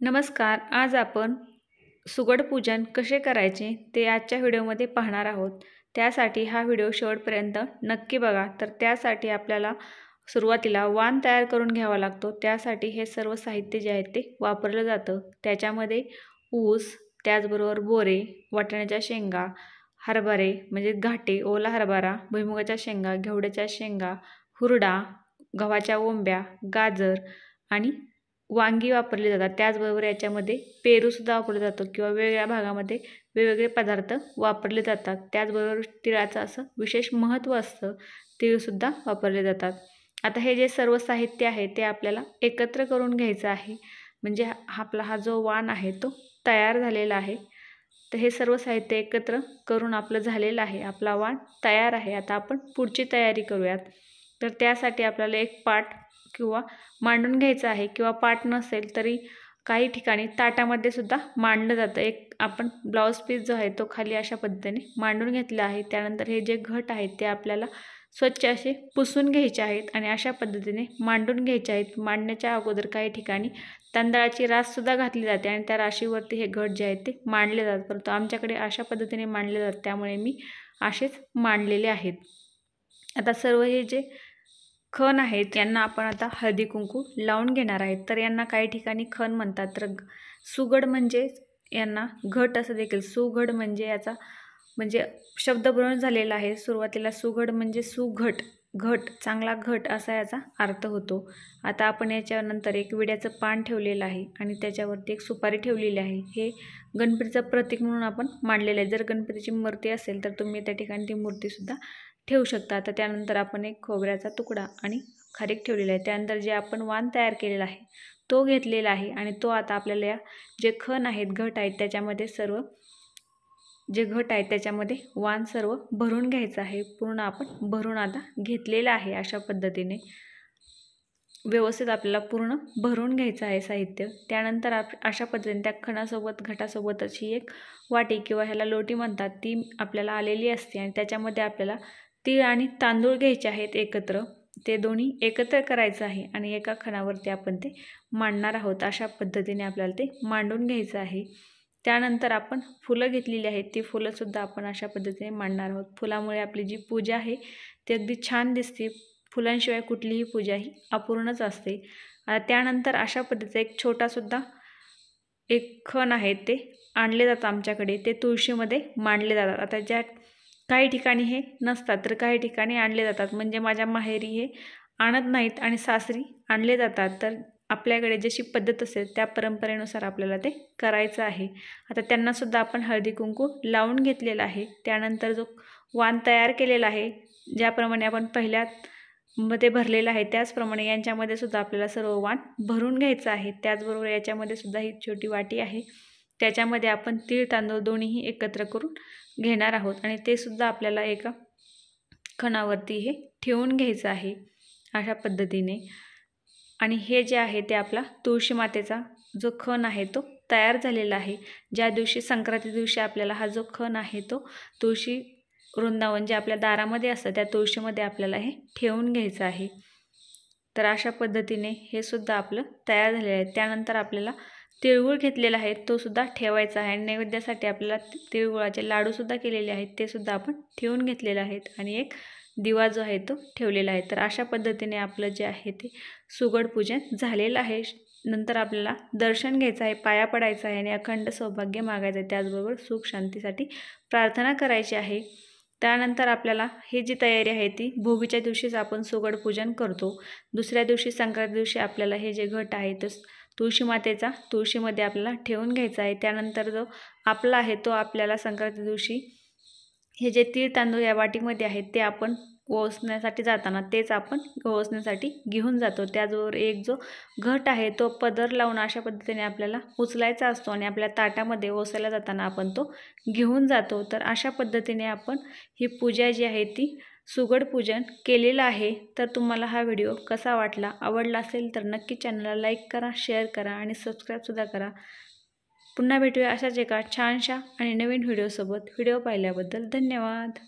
नमस्कार. आज आपण सुगड पूजन कसे करायचे ते आजच्या व्हिडिओमध्ये पाहणार आहोत. त्यासाठी हा व्हिडिओ शेवटपर्यंत नक्की बघा. तर त्यासाठी आपल्याला सुरुवातीला वाण तयार करून घ्यावा लागतो. त्यासाठी हे सर्व साहित्य जे आहे ते वापरलं जातं. त्याच्यामध्ये ऊस, त्याचबरोबर बोरे, वाटाण्याच्या शेंगा, हरभरे म्हणजे घाटे, ओला हरभरा, भुईमुगाच्या शेंगा, घेवड्याच्या शेंगा, हुरडा, गव्हाच्या ओंब्या, गाजर आणि वांगी वापरली जातात. त्याचबरोबर याच्यामध्ये पेरूसुद्धा वापरलं जातं किंवा वेगवेगळ्या भागामध्ये वेगवेगळे पदार्थ वापरले जातात. त्याचबरोबर तिळाचं असं विशेष महत्त्व असतं. तिळसुद्धा वापरले जातात. आता हे जे सर्व साहित्य आहे ते आपल्याला एकत्र करून घ्यायचं आहे. म्हणजे आपला हा जो वाण आहे तो तयार झालेला आहे. तर हे सर्व साहित्य एकत्र करून आपलं झालेलं आहे. आपला वाण तयार आहे. आता आपण पुढची तयारी करूयात. तर त्यासाठी आपल्याला एक पाट किंवा मांडून घ्यायचं आहे किंवा पाट नसेल तरी काही ठिकाणी ताटामध्ये सुद्धा मांडलं जातं. एक आपण ब्लाऊज पीस जो आहे तो खाली अशा पद्धतीने मांडून घेतला आहे. त्यानंतर हे जे घट आहेत ते आपल्याला स्वच्छ असे पुसून घ्यायचे आहेत आणि अशा पद्धतीने मांडून घ्यायचे आहेत. मांडण्याच्या अगोदर काही ठिकाणी तांदळाची राससुद्धा घातली जाते आणि त्या राशीवरती हे घट जे आहेत ते मांडले जातात. परंतु आमच्याकडे अशा पद्धतीने मांडले जातात, त्यामुळे मी असेच मांडलेले आहेत. आता सर्व हे जे खण आहेत यांना आपण आता हळदी कुंकू लावून घेणार आहेत. तर यांना काही ठिकाणी खण म्हणतात. तर सुगड म्हणजे यांना घट असं देखील, सुगड म्हणजे याचा म्हणजे शब्द बनवून झालेला आहे. सुरुवातीला सुगड म्हणजे सुघट, घट, चांगला घट असा याचा अर्थ होतो. आता आपण याच्यानंतर एक विड्याचं पान ठेवलेलं आहे आणि त्याच्यावरती एक सुपारी ठेवलेली आहे. हे गणपतीचं प्रतीक म्हणून आपण मांडलेलं आहे. जर गणपतीची मूर्ती असेल तर तुम्ही त्या ठिकाणी ती मूर्तीसुद्धा ठेवू शकता. आता त्यानंतर आपण एक खोबऱ्याचा तुकडा आणि खारीक ठेवलेला आहे. त्यानंतर जे आपण वाण तयार केलेला आहे तो घेतलेला आहे आणि तो आता आपल्याला या जे खण आहेत, घट आहेत, त्याच्यामध्ये सर्व जे घट आहेत त्याच्यामध्ये वाण सर्व भरून घ्यायचं आहे. पूर्ण आपण भरून आता घेतलेलं आहे. अशा पद्धतीने व्यवस्थित आपल्याला पूर्ण भरून घ्यायचं आहे साहित्य. त्यानंतर अशा पद्धतीने त्या खणासोबत घटासोबत अशी एक वाटी किंवा ह्याला लोटी म्हणतात ती आपल्याला आलेली असते आणि त्याच्यामध्ये आपल्याला तीळ आणि तांदूळ घ्यायचे आहेत एकत्र. ते दोन्ही एकत्र करायचं आहे आणि एका खणावरती आपण ते मांडणार आहोत. अशा पद्धतीने आपल्याला ते मांडून घ्यायचं आहे. त्यानंतर आपण फुलं घेतलेली आहेत, ती फुलंसुद्धा आपण अशा पद्धतीने मांडणार आहोत. फुलामुळे आपली जी पूजा आहे ती अगदी छान दिसते. फुलांशिवाय कुठलीही पूजा ही अपूर्णच असते. त्यानंतर अशा पद्धतीचा एक छोटासुद्धा एक खण आहे ते आणले जातात आमच्याकडे. ते तुळशीमध्ये मांडले जातात. आता ज्या काही ठिकाणी हे नसतात तर काही ठिकाणी आणले जातात. म्हणजे माझ्या माहेरी हे आणत नाहीत आणि सासरी आणले जातात. तर आपल्याकडे जशी पद्धत असेल त्या परंपरेनुसार आपल्याला ते करायचं आहे. आता त्यांनासुद्धा आपण हळदी कुंकू लावून घेतलेला आहे. त्यानंतर जो वाण तयार केलेला आहे, ज्याप्रमाणे आपण पहिल्यामध्ये भरलेलं आहे त्याचप्रमाणे यांच्यामध्ये सुद्धा आपल्याला सर्व वाण भरून घ्यायचं आहे. त्याचबरोबर याच्यामध्ये सुद्धा ही छोटी वाटी आहे, त्याच्यामध्ये आपण तीळ तांदूळ दोन्हीही एकत्र करून घेणार आहोत आणि ते सुद्धा आपल्याला एका खणावरती हे ठेवून घ्यायचं आहे अशा पद्धतीने. आणि हे जे आहे ते आपला तुळशी मातेचा जो खण आहे तो तयार झालेला आहे. ज्या दिवशी संक्रांती दिवशी आपल्याला हा जो खण आहे तो तुळशी वृंदावन जे आपल्या दारामध्ये असतं त्या तुळशीमध्ये आपल्याला हे ठेवून घ्यायचं आहे. तर अशा पद्धतीने हे सुद्धा आपलं तयार झालेलं आहे. त्यानंतर आपल्याला तिळगुळ घेतलेला आहे तो सुद्धा ठेवायचा आहे आणि नैवेद्यासाठी आपल्याला तिळगुळाचे लाडूसुद्धा केलेले आहेत ते सुद्धा आपण ठेवून घेतलेले आहेत आणि एक दिवा जो आहे तो ठेवलेला आहे. तर अशा पद्धतीने आपलं जे आहे ते सुगड पूजन झालेलं आहे. नंतर आपल्याला दर्शन घ्यायचं आहे, पाया पडायचं आहे आणि अखंड सौभाग्य मागायचं आहे. त्याचबरोबर सुख शांतीसाठी प्रार्थना करायची आहे. त्यानंतर आपल्याला ही जी तयारी आहे ती भोगीच्या दिवशीच आपण सुगड पूजन करतो. दुसऱ्या दिवशी संक्रांती दिवशी आपल्याला हे जे घट आहे तो तुळशी मातेचा तुळशीमध्ये आपल्याला ठेवून घ्यायचा आहे. त्यानंतर जो आपला आहे तो आपल्याला संक्रांती दिवशी हे जे तीळ तांदूळ या वाटीमध्ये आहेत ते आपण ओसण्यासाठी जाताना तेच आपण ओसण्यासाठी घेऊन जातो. त्याचबरोबर एक जो घट आहे तो पदर लावून अशा पद्धतीने आपल्याला उचलायचा असतो आणि आपल्या ताटामध्ये ओसायला जाताना आपण तो घेऊन जातो. तर अशा पद्धतीने आपण ही पूजा जी आहे ती सुगड पूजन केलेलं आहे. तर तुम्हाला हा व्हिडिओ कसा वाटला, आवडला असेल तर नक्की चॅनलला लाईक करा, शेअर करा आणि सबस्क्राईबसुद्धा करा. पुन्हा भेटूया अशाच एका छानशा आणि नवीन व्हिडिओसोबत. व्हिडिओ पाहिल्याबद्दल धन्यवाद.